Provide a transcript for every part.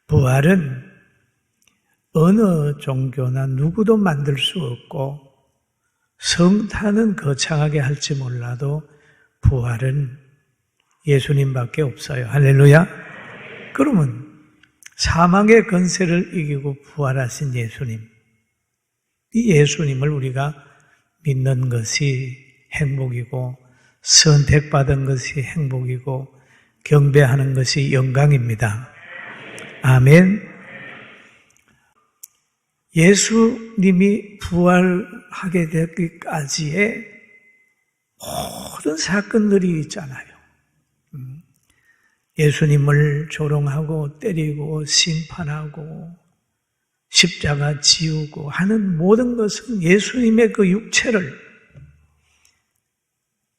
부활은 어느 종교나 누구도 만들 수 없고 성탄은 거창하게 할지 몰라도 부활은 예수님밖에 없어요. 할렐루야. 그러면 사망의 권세를 이기고 부활하신 예수님, 이 예수님을 우리가 믿는 것이 행복이고 선택받은 것이 행복이고 경배하는 것이 영광입니다. 아멘. 예수님이 부활하게 되기까지의 모든 사건들이 있잖아요. 예수님을 조롱하고 때리고 심판하고 십자가 지우고 하는 모든 것은 예수님의 그 육체를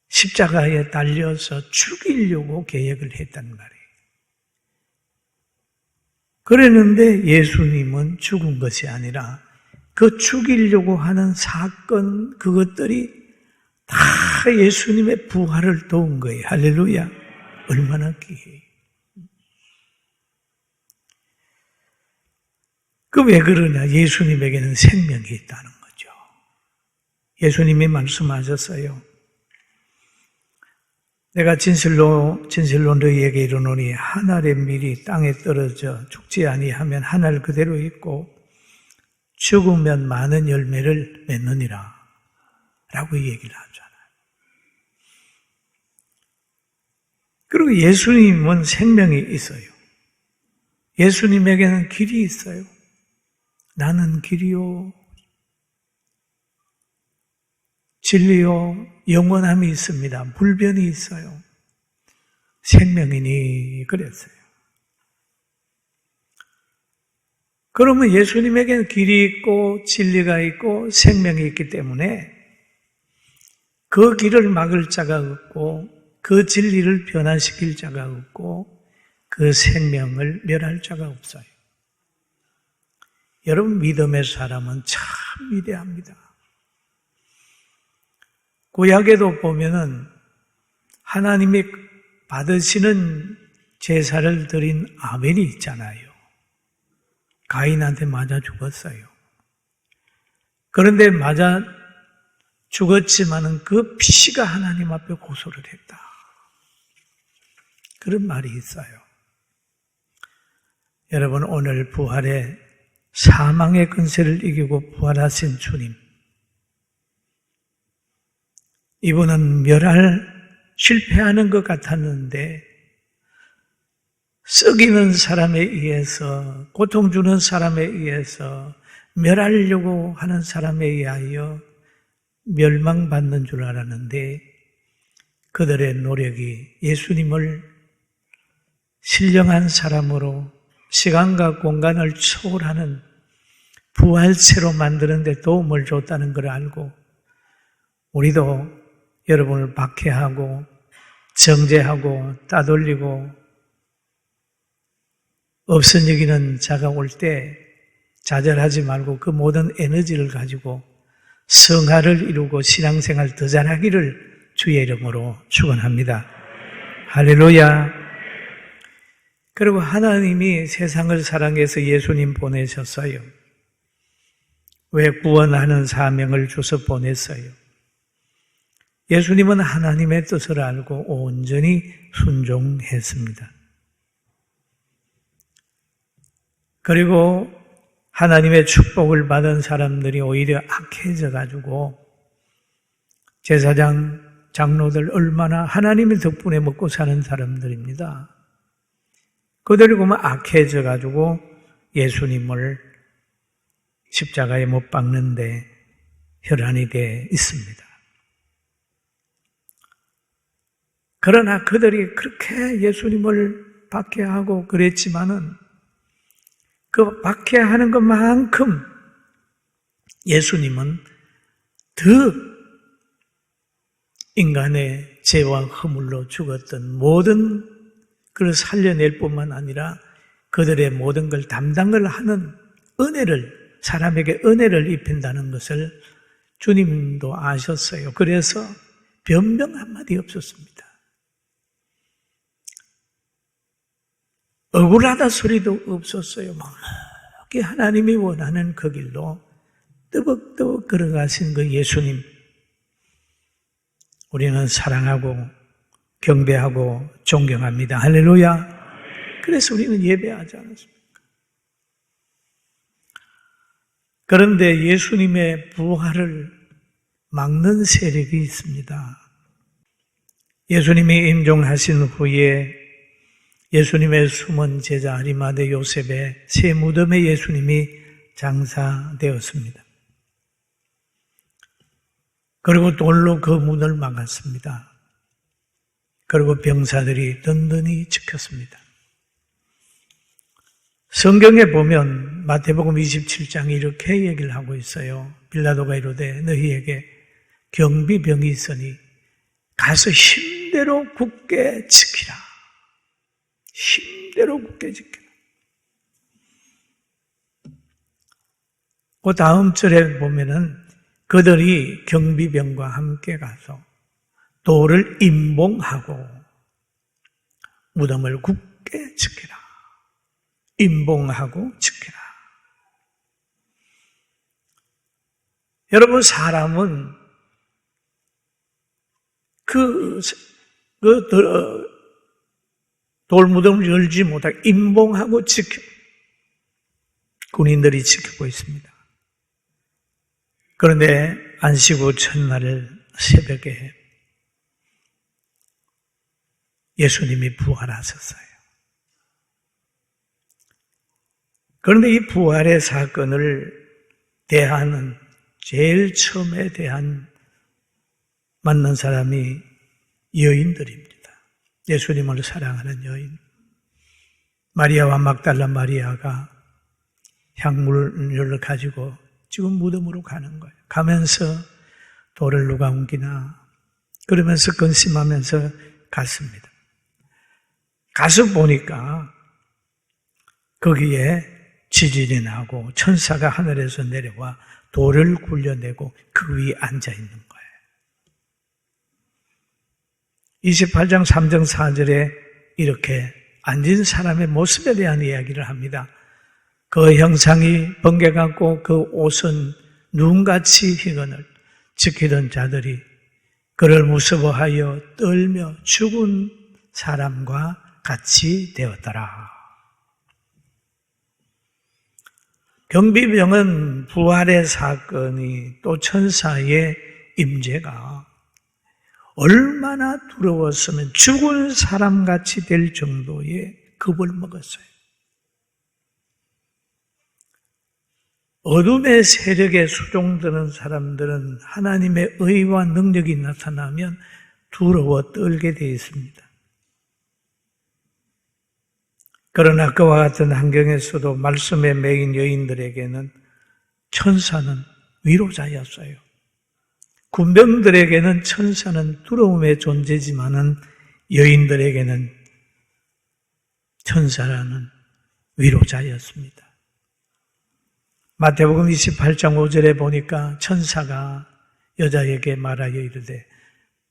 십자가에 달려서 죽이려고 계획을 했단 말이에요. 그랬는데 예수님은 죽은 것이 아니라 그 죽이려고 하는 사건, 그것들이 다 예수님의 부활을 도운 거예요. 할렐루야. 얼마나 귀해요. 왜 그러냐? 예수님에게는 생명이 있다는 거죠. 예수님이 말씀하셨어요. 내가 진실로 너희에게 이르노니 한 알의 밀이 땅에 떨어져 죽지 아니하면 한 알 그대로 있고 죽으면 많은 열매를 맺느니라 라고 얘기를 하잖아요. 그리고 예수님은 생명이 있어요. 예수님에게는 길이 있어요. 나는 길이요 진리요 영원함이 있습니다. 불변이 있어요. 생명이니 그랬어요. 그러면 예수님에게는 길이 있고 진리가 있고 생명이 있기 때문에 그 길을 막을 자가 없고 그 진리를 변화시킬 자가 없고 그 생명을 멸할 자가 없어요. 여러분, 믿음의 사람은 참 위대합니다. 구약에도 보면은 하나님이 받으시는 제사를 드린 아벨이 있잖아요. 가인한테 맞아 죽었어요. 그런데 맞아 죽었지만은 그 피가 하나님 앞에 고소를 했다. 그런 말이 있어요. 여러분, 오늘 부활의 사망의 권세를 이기고 부활하신 주님, 이분은 실패하는 것 같았는데 썩이는 사람에 의해서, 고통 주는 사람에 의해서, 멸하려고 하는 사람에 의하여 멸망받는 줄 알았는데 그들의 노력이 예수님을 신령한 사람으로 시간과 공간을 초월하는 부활체로 만드는 데 도움을 줬다는 걸 알고 우리도 여러분을 박해하고 정죄하고 따돌리고 없은 여기는 자가 올 때 좌절하지 말고 그 모든 에너지를 가지고 성화를 이루고 신앙생활 더 잘하기를 주의 이름으로 축원합니다. 할렐루야. 그리고 하나님이 세상을 사랑해서 예수님 보내셨어요. 왜? 구원하는 사명을 주서 보냈어요. 예수님은 하나님의 뜻을 알고 온전히 순종했습니다. 그리고 하나님의 축복을 받은 사람들이 오히려 악해져 가지고 제사장, 장로들 얼마나 하나님의 덕분에 먹고 사는 사람들입니다. 그들이 보면 악해져 가지고 예수님을 십자가에 못 박는데 혈안이 돼 있습니다. 그러나 그들이 그렇게 예수님을 박해하고 그랬지만은 그 박해하는 것만큼 예수님은 더 인간의 죄와 허물로 죽었던 모든 그를 살려낼 뿐만 아니라 그들의 모든 걸 담당을 하는 은혜를, 사람에게 은혜를 입힌다는 것을 주님도 아셨어요. 그래서 변명 한마디 없었습니다. 억울하다 소리도 없었어요. 막 하나님이 원하는 그 길로 뜨벅뜨벅 걸어가신 그 예수님, 우리는 사랑하고 경배하고 존경합니다. 할렐루야. 그래서 우리는 예배하지 않았습니까? 그런데 예수님의 부활을 막는 세력이 있습니다. 예수님이 임종하신 후에 예수님의 숨은 제자 아리마대 요셉의 새 무덤에 예수님이 장사되었습니다. 그리고 돌로 그 문을 막았습니다. 그리고 병사들이 든든히 지켰습니다. 성경에 보면 마태복음 27장이 이렇게 얘기를 하고 있어요. 빌라도가 이르되 너희에게 경비병이 있으니 가서 힘대로 굳게 지키라. 힘대로 굳게 지키라. 그 다음 절에 보면은 그들이 경비병과 함께 가서 돌을 임봉하고 무덤을 굳게 지키라. 임봉하고 지키라. 여러분, 사람은 돌무덤을 열지 못하게 임봉하고 군인들이 지키고 있습니다. 그런데 안식 후 첫날 새벽에 예수님이 부활하셨어요. 그런데 이 부활의 사건을 대하는 제일 처음에 만난 사람이 여인들입니다. 예수님을 사랑하는 여인. 마리아와 막달라 마리아가 향물을 가지고 지금 무덤으로 가는 거예요. 가면서 돌을 누가 옮기나 그러면서 근심하면서 갔습니다. 가서 보니까 거기에 지진이 나고 천사가 하늘에서 내려와 돌을 굴려내고 그 위에 앉아 있는 거예요. 28장 3절 4절에 이렇게 앉은 사람의 모습에 대한 이야기를 합니다. 그 형상이 번개 같고 그 옷은 눈같이 희건을 지키던 자들이 그를 무서워하여 떨며 죽은 사람과 같이 되었더라. 경비병은 부활의 사건이 또 천사의 임재가 얼마나 두려웠으면 죽은 사람같이 될 정도의 겁을 먹었어요. 어둠의 세력에 수종드는 사람들은 하나님의 의와 능력이 나타나면 두려워 떨게 되어 있습니다. 그러나 그와 같은 환경에서도 말씀에 매인 여인들에게는 천사는 위로자였어요. 군병들에게는 천사는 두려움의 존재지만은 여인들에게는 천사라는 위로자였습니다. 마태복음 28장 5절에 보니까 천사가 여자에게 말하여 이르되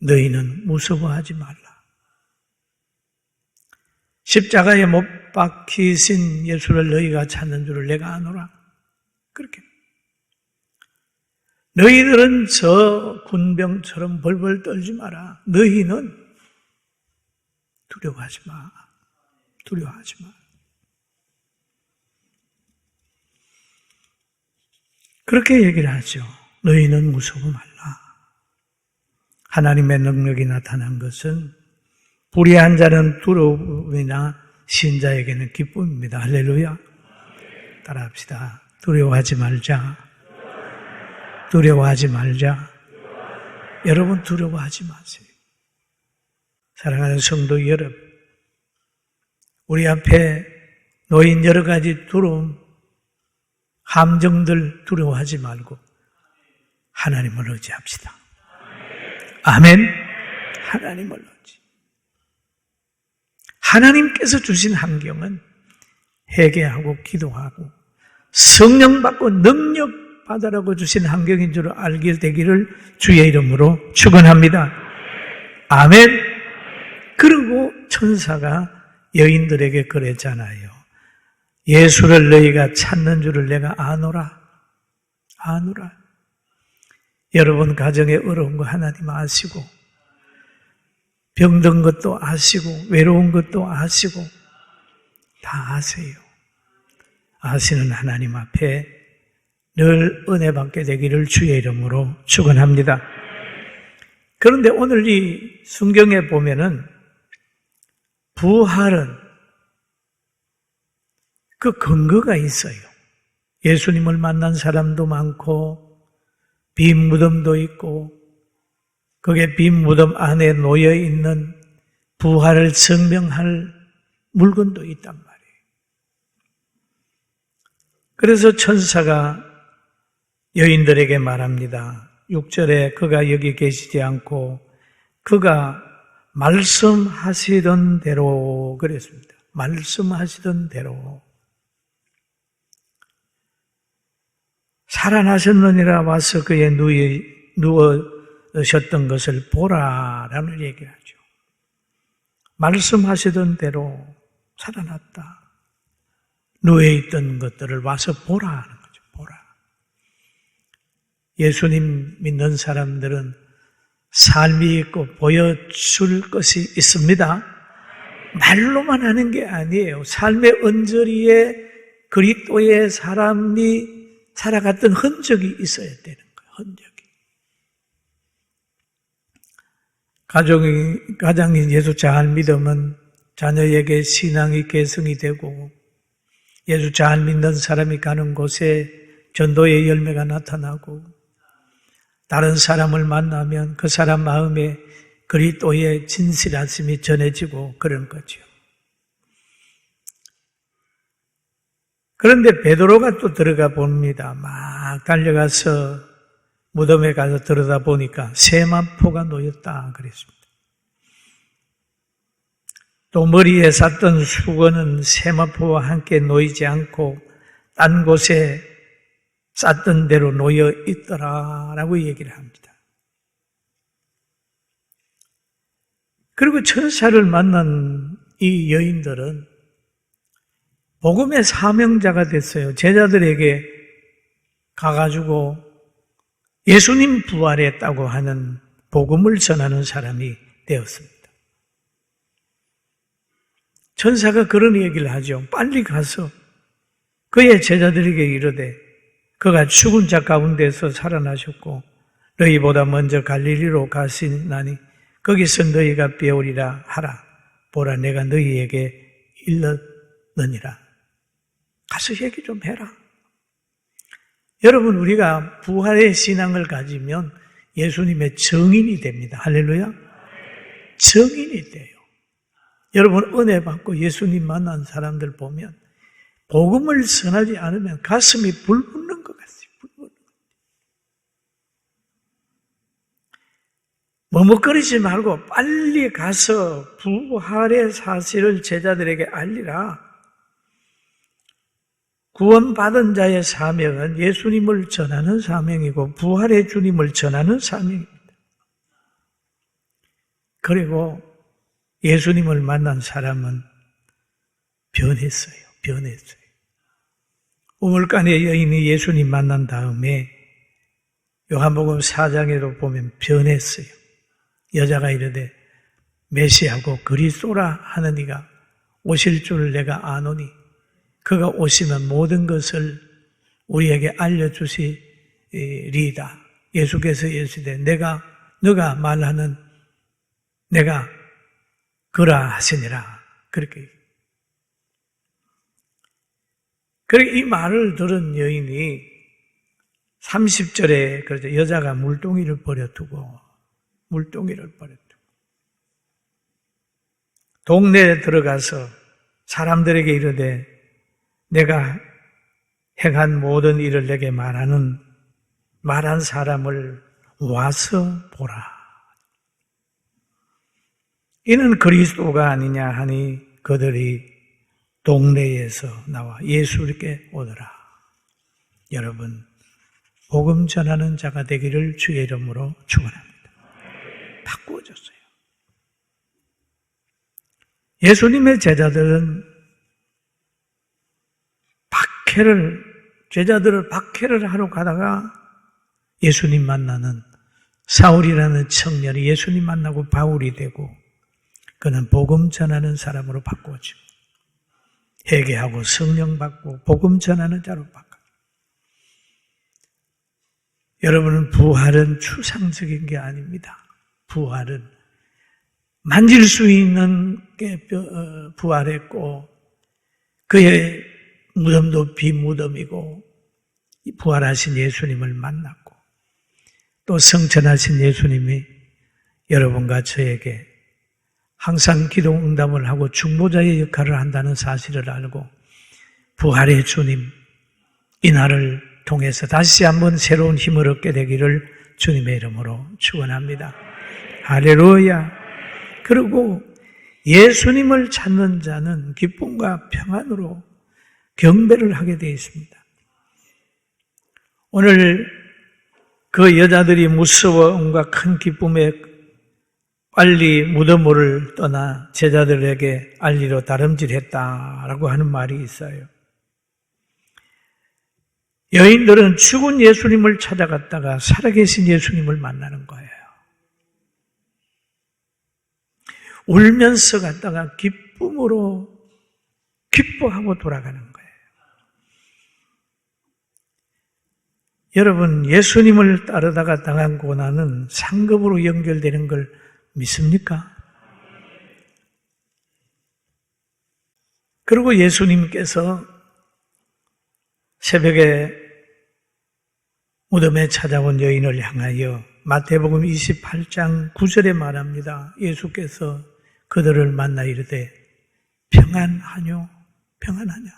너희는 무서워하지 말라. 십자가에 못 박히신 예수를 너희가 찾는 줄을 내가 아노라. 그렇게. 너희들은 저 군병처럼 벌벌 떨지 마라. 너희는 두려워하지 마. 두려워하지 마. 그렇게 얘기를 하죠. 너희는 무서워 말라. 하나님의 능력이 나타난 것은 불의한 자는 두려움이나 신자에게는 기쁨입니다. 할렐루야. 따라합시다. 두려워하지 말자. 두려워하지 말자. 여러분 두려워하지 마세요. 사랑하는 성도 여러분, 우리 앞에 놓인 여러 가지 두려움, 함정들 두려워하지 말고 하나님을 의지합시다. 아멘. 하나님을 의지. 하나님께서 주신 환경은 회개하고 기도하고 성령 받고 능력 받으라고 주신 환경인 줄 알게 되기를 주의 이름으로 축원합니다. 아멘. 그리고 천사가 여인들에게 그랬잖아요. 예수를 너희가 찾는 줄을 내가 아노라. 여러분 가정에 어려운 거 하나님 아시고, 병든 것도 아시고, 외로운 것도 아시고, 다 아세요. 아시는 하나님 앞에 늘 은혜 받게 되기를 주의 이름으로 축원합니다. 그런데 오늘 이 성경에 보면은 부활은 그 근거가 있어요. 예수님을 만난 사람도 많고 빈 무덤도 있고 거기에 빈 무덤 안에 놓여 있는 부활을 증명할 물건도 있단 말이에요. 그래서 천사가 여인들에게 말합니다. 6절에 그가 여기 계시지 않고 그가 말씀하시던 대로 그랬습니다. 말씀하시던 대로 살아나셨느니라 와서 그의 누워셨던 것을 보라라는 얘기를 하죠. 말씀하시던 대로 살아났다. 누워있던 것들을 와서 보라 하는 거죠. 보라. 예수님 믿는 사람들은 삶이 있고 보여줄 것이 있습니다. 말로만 하는 게 아니에요. 삶의 언저리에 그리스도의 사람이 살아갔던 흔적이 있어야 되는 거예요. 흔적이. 가장인 예수 잘 믿으면 자녀에게 신앙이 계승이 되고 예수 잘 믿는 사람이 가는 곳에 전도의 열매가 나타나고 다른 사람을 만나면 그 사람 마음에 그리스도의 진실하심이 전해지고 그런 거죠. 그런데 베드로가 또 들어가 봅니다. 막 달려가서 무덤에 가서 들여다보니까 세마포가 놓였다 그랬습니다. 또 머리에 쌌던 수건은 세마포와 함께 놓이지 않고 딴 곳에 쌌던 대로 놓여 있더라라고 얘기를 합니다. 그리고 천사를 만난 이 여인들은 복음의 사명자가 됐어요. 제자들에게 가가지고 예수님 부활했다고 하는 복음을 전하는 사람이 되었습니다. 천사가 그런 얘기를 하죠. 빨리 가서 그의 제자들에게 이르되 그가 죽은 자 가운데서 살아나셨고 너희보다 먼저 갈릴리로 가시나니 거기서 너희가 배우리라 하라. 보라 내가 너희에게 일렀느니라. 가서 얘기 좀 해라. 여러분 우리가 부활의 신앙을 가지면 예수님의 증인이 됩니다. 할렐루야. 증인이 돼요. 여러분 은혜 받고 예수님 만난 사람들 보면 복음을 전하지 않으면 가슴이 불붙는 것 같아요. 머뭇거리지 말고 빨리 가서 부활의 사실을 제자들에게 알리라. 구원받은 자의 사명은 예수님을 전하는 사명이고 부활의 주님을 전하는 사명입니다. 그리고 예수님을 만난 사람은 변했어요. 우물간의 여인이 예수님 만난 다음에 요한복음 4장에도 보면 변했어요. 여자가 이르되 메시아고 그리스도라 하는 이가 오실 줄 내가 아노니 그가 오시면 모든 것을 우리에게 알려주시리이다. 예수께서 이르시되 너가 말하는 내가 그라 하시니라. 그렇게. 그렇게 이 말을 들은 여인이 30절에 그러죠. 여자가 물동이를 버려두고 동네에 들어가서 사람들에게 이르되 내가 행한 모든 일을 내게 말한 사람을 와서 보라. 이는 그리스도가 아니냐 하니 그들이 동네에서 나와 예수께 오더라. 여러분 복음 전하는 자가 되기를 주의 이름으로 축원합니다. 바꾸어졌어요. 예수님의 제자들은 제자들을 박해를 하러 가다가 예수님 만나는 사울이라는 청년이 예수님 만나고 바울이 되고 그는 복음 전하는 사람으로 바꾸어지고 회개하고 성령 받고 복음 전하는 자로 바꿔. 여러분은 부활은 추상적인 게 아닙니다. 부활은 만질 수 있는 게 부활했고 그의 무덤도 비무덤이고 부활하신 예수님을 만났고 또 성천하신 예수님이 여러분과 저에게 항상 기도 응답을 하고 중보자의 역할을 한다는 사실을 알고 부활의 주님 이 날을 통해서 다시 한번 새로운 힘을 얻게 되기를 주님의 이름으로 축원합니다. 할렐루야. 그리고 예수님을 찾는 자는 기쁨과 평안으로 경배를 하게 되어 있습니다. 오늘 그 여자들이 무서움과 큰 기쁨에 빨리 무덤을 떠나 제자들에게 알리러 다름질했다라고 하는 말이 있어요. 여인들은 죽은 예수님을 찾아갔다가 살아계신 예수님을 만나는 거예요. 울면서 갔다가 기쁨으로 기뻐하고 돌아가는 거예요. 여러분, 예수님을 따르다가 당한 고난은 상급으로 연결되는 걸 믿습니까? 그리고 예수님께서 새벽에 무덤에 찾아온 여인을 향하여 마태복음 28장 9절에 말합니다. 예수께서 그들을 만나 이르되 평안하뇨? 평안하냐?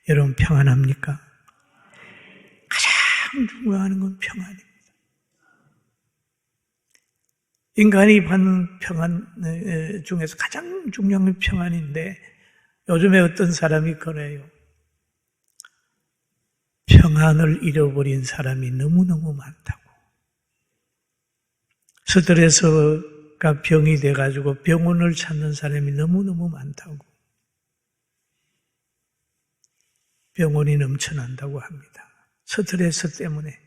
여러분 평안합니까? 가장 중요한 건 평안입니다. 인간이 받는 평안 중에서 가장 중요한 건 평안인데 요즘에 어떤 사람이 그래요. 평안을 잃어버린 사람이 너무너무 많다고. 스트레스가 병이 돼가지고 병원을 찾는 사람이 너무너무 많다고. 병원이 넘쳐난다고 합니다. 스트레스 때문에.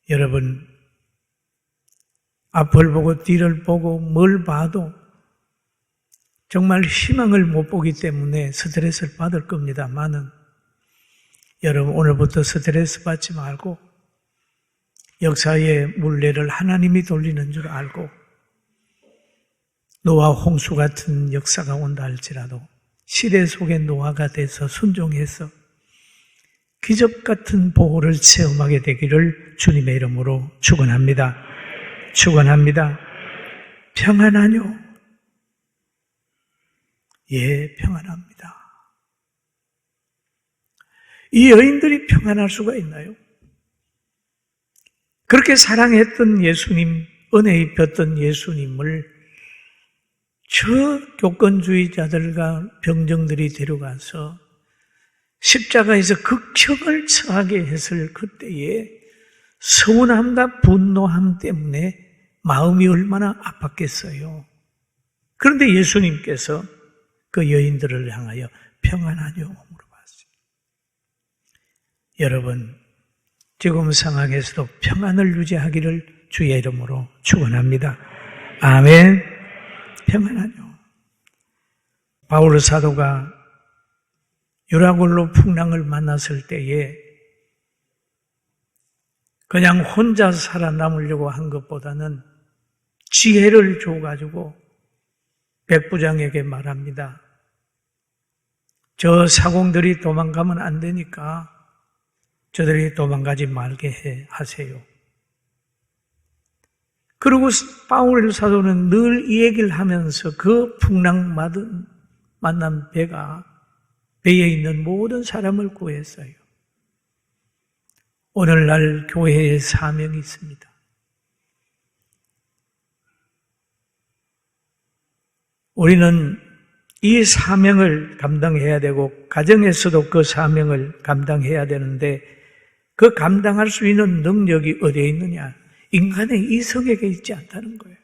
여러분, 앞을 보고 뒤를 보고 뭘 봐도 정말 희망을 못 보기 때문에 스트레스를 받을 겁니다만은 여러분 오늘부터 스트레스 받지 말고 역사의 물레를 하나님이 돌리는 줄 알고 노아 홍수 같은 역사가 온다 할지라도 시대 속의 노아가 돼서 순종해서 기적 같은 보호를 체험하게 되기를 주님의 이름으로 축원합니다. 축원합니다. 평안하뇨? 예, 평안합니다. 이 여인들이 평안할 수가 있나요? 그렇게 사랑했던 예수님, 은혜 입혔던 예수님을 저 교권주의자들과 병정들이 데려가서 십자가에서 극형을 처하게 했을 그때에 서운함과 분노함 때문에 마음이 얼마나 아팠겠어요. 그런데 예수님께서 그 여인들을 향하여 평안하뇨? 물어봤어요. 여러분, 지금 상황에서도 평안을 유지하기를 주의 이름으로 축원합니다. 아멘. 평안하뇨? 바울 사도가 유라굴로 풍랑을 만났을 때에 그냥 혼자 살아남으려고 한 것보다는 지혜를 줘가지고 백부장에게 말합니다. 저 사공들이 도망가면 안 되니까 저들이 도망가지 말게 하세요. 그리고 바울 사도는 늘 이 얘기를 하면서 그 풍랑 만난 배에 있는 모든 사람을 구했어요. 오늘날 교회의 사명이 있습니다. 우리는 이 사명을 감당해야 되고 가정에서도 그 사명을 감당해야 되는데 그 감당할 수 있는 능력이 어디에 있느냐? 인간의 이성에게 있지 않다는 거예요.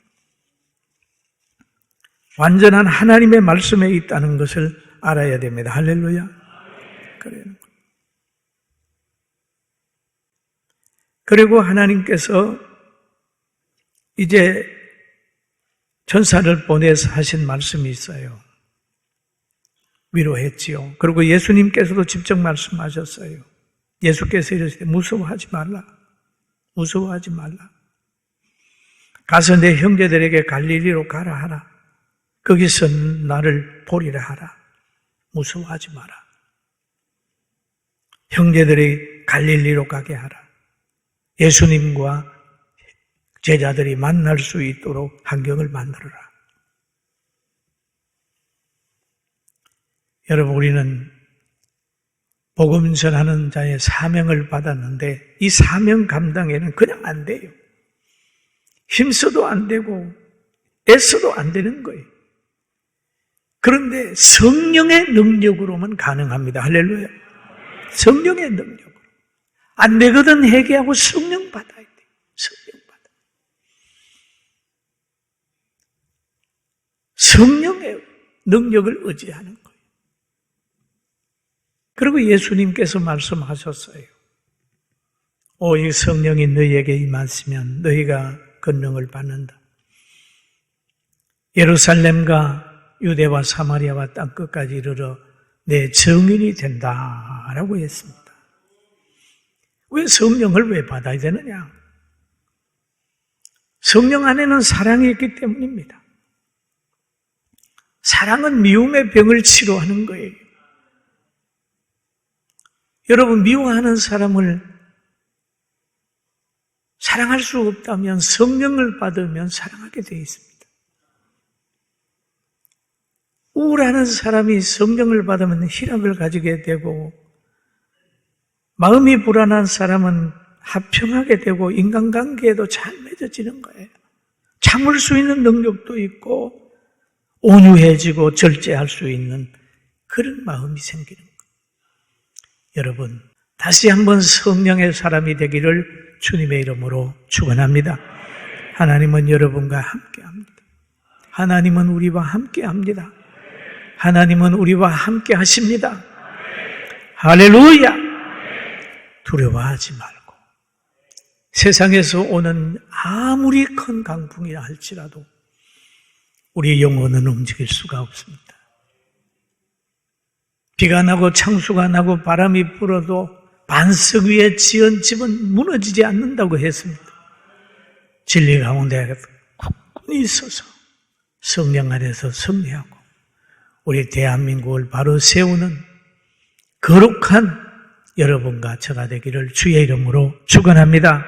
완전한 하나님의 말씀에 있다는 것을 알아야 됩니다. 할렐루야. 그래요. 그리고 하나님께서 이제 전사를 보내서 하신 말씀이 있어요. 위로했지요. 그리고 예수님께서도 직접 말씀하셨어요. 예수께서 이러시되 무서워하지 말라. 무서워하지 말라. 가서 내 형제들에게 갈릴리로 가라 하라. 거기서 나를 보리라 하라. 무서워하지 마라. 형제들이 갈릴리로 가게 하라. 예수님과 제자들이 만날 수 있도록 환경을 만들어라. 여러분, 우리는 복음 전하는 자의 사명을 받았는데 이 사명 감당에는 그냥 안 돼요. 힘써도 안 되고 애써도 안 되는 거예요. 그런데 성령의 능력으로만 가능합니다. 할렐루야. 성령의 능력으로. 안 되거든 회개하고 성령 받아야 돼요. 성령 받아. 성령의 능력을 의지하는 거예요. 그리고 예수님께서 말씀하셨어요. 오직 성령이 너희에게 임하시면 너희가 권능을 받는다. 예루살렘과 유대와 사마리아와 땅끝까지 이르러 내 증인이 된다라고 했습니다. 왜 성령을 왜 받아야 되느냐? 성령 안에는 사랑이 있기 때문입니다. 사랑은 미움의 병을 치료하는 거예요. 여러분, 미워하는 사람을 사랑할 수 없다면 성령을 받으면 사랑하게 되어 있습니다. 우울하는 사람이 성령을 받으면 희락을 가지게 되고, 마음이 불안한 사람은 화평하게 되고 인간관계에도 잘 맺어지는 거예요. 참을 수 있는 능력도 있고 온유해지고 절제할 수 있는 그런 마음이 생기는 거예요. 여러분, 다시 한번 성령의 사람이 되기를 주님의 이름으로 축원합니다. 하나님은 여러분과 함께합니다. 하나님은 우리와 함께합니다. 하나님은 우리와 함께 하십니다. 할렐루야! 두려워하지 말고 세상에서 오는 아무리 큰 강풍이라 할지라도 우리의 영혼은 움직일 수가 없습니다. 비가 나고 창수가 나고 바람이 불어도 반석 위에 지은 집은 무너지지 않는다고 했습니다. 진리 가운데 굳건히 있어서 성령 안에서 승리하고 우리 대한민국을 바로 세우는 거룩한 여러분과 저가 되기를 주의 이름으로 축원합니다.